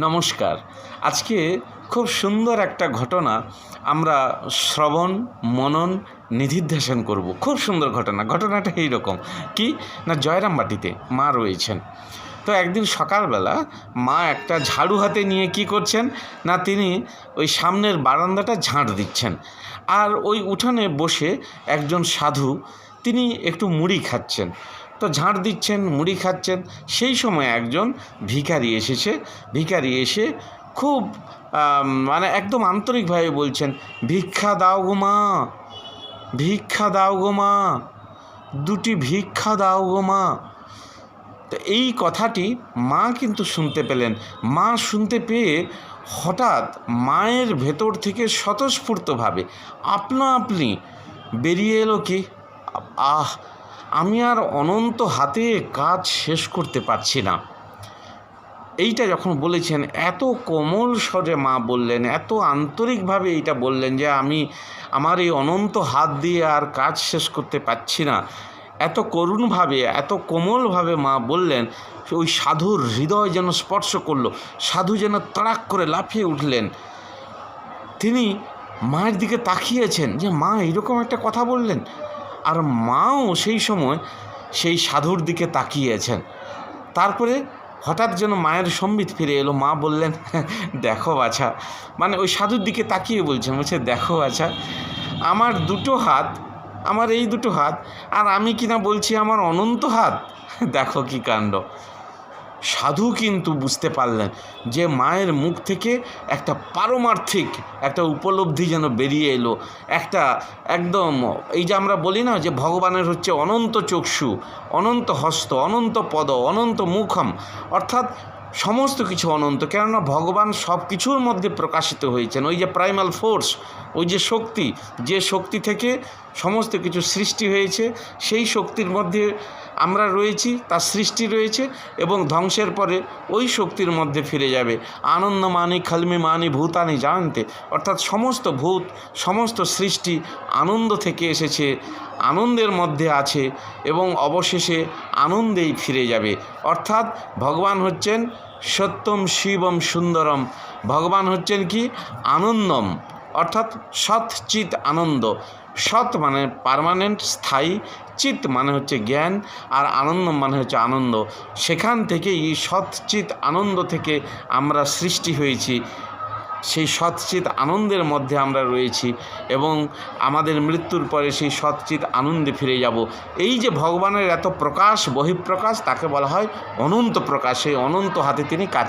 নমস্কার। আজকে খুব সুন্দর একটা ঘটনা আমরা শ্রবণ মনন নিধিধ্যাসন করব। খুব সুন্দর ঘটনাটা এইরকম কি না, জয়রামবাটিতে মা রয়েছেন। তো একদিন সকালবেলা মা একটা ঝাড়ু হাতে নিয়ে কি করছেন না, তিনি ওই সামনের বারান্দাটা ঝাঁট দিচ্ছেন। আর ওই উঠানে বসে একজন সাধু, তিনি একটু মুড়ি খাচ্ছেন। তো ঝাঁট দিচ্ছেন, মুড়ি খাচ্ছেন, সেই সময় একজন ভিখারি এসেছে। ভিখারি এসে খুব একদম আন্তরিকভাবে বলছেন, ভিক্ষা দাও গো মা, ভিক্ষা দাও গো মা, দুটি ভিক্ষা দাও গো মা। তো এই কথাটি মা কিন্তু শুনতে পেলেন। মা শুনতে পেয়ে হঠাৎ মায়ের ভেতর থেকে স্বতঃস্ফূর্তভাবে আপনা আপনি বেরিয়ে এলো কি, আমি আর অনন্ত হাতে কাজ শেষ করতে পারছি না। এইটা যখন বলেছেন, এত কোমল স্বরে মা বললেন, এত আন্তরিকভাবে এইটা বললেন যে আমি আমার এই অনন্ত হাত দিয়ে আর কাজ শেষ করতে পারছি না, এত করুণভাবে, এত কোমলভাবে মা বললেন, ওই সাধুর হৃদয় যেন স্পর্শ করলো। সাধু যেন তাড়াক করে লাফিয়ে উঠলেন। তিনি মায়ের দিকে তাকিয়েছেন যে মা এইরকম একটা কথা বললেন, আর মাও সেই সময় সেই সাধুর দিকে তাকিয়েছেন। তারপরে হঠাৎ যেন মায়ের সম্বিত ফিরে এলো। মা বললেন, দেখো বাছা, ওই সাধুর দিকে তাকিয়ে বলছে, দেখো বাছা, আমার দুটো হাত, আমার এই দুটো হাত, আর আমি কিনা বলছি আমার অনন্ত হাত। দেখো কি কাণ্ড। সাধু কিন্তু বুঝতে পারলেন যে মায়ের মুখ থেকে একটা পারমার্থিক একটা উপলব্ধি যেন বেরিয়ে এলো। একটা একদম, এই যে আমরা বলি না যে ভগবানের হচ্ছে অনন্ত চক্ষু, অনন্ত হস্ত, অনন্ত পদ, অনন্ত মুখম, অর্থাৎ সমস্ত কিছু অনন্ত। কেননা ভগবান সব কিছুর মধ্যে প্রকাশিত হয়েছেন। ওই যে প্রাইমাল ফোর্স, ওই যে শক্তি, যে শক্তি থেকে সমস্ত কিছু সৃষ্টি হয়েছে, সেই শক্তির মধ্যে আমরা রয়েছি, তার সৃষ্টি রয়েছে এবং ধ্বংসের পরে ওই শক্তির মধ্যে ফিরে যাবে। আনন্দ মানি খালমি মানি ভূতানি জানতে, অর্থাৎ সমস্ত ভূত, সমস্ত সৃষ্টি আনন্দ থেকে এসেছে, আনন্দের মধ্যে আছে এবং অবশেষে আনন্দেই ফিরে যাবে। অর্থাৎ ভগবান হচ্ছেন সত্যম শিবম সুন্দরম। ভগবান হচ্ছেন কি আনন্দম, অর্থাৎ সৎ চিৎ আনন্দ। সৎ মানে পার্মানেন্ট, স্থায়ী, চিৎ মানে হচ্ছে জ্ঞান, আর আনন্দ মানে হচ্ছে আনন্দ। সেখান থেকে এই সৎচিৎ আনন্দ থেকে আমরা সৃষ্টি হয়েছি, সেই সৎচিৎ আনন্দের মধ্যে আমরা রয়েছি এবং আমাদের মৃত্যুর পরে সেই সৎচিৎ আনন্দে ফিরে যাব। এই যে ভগবানের এত প্রকাশ, বহিঃপ্রকাশ, তাকে বলা হয় অনন্ত প্রকাশ। সেই অনন্ত হাতে তিনি কাজ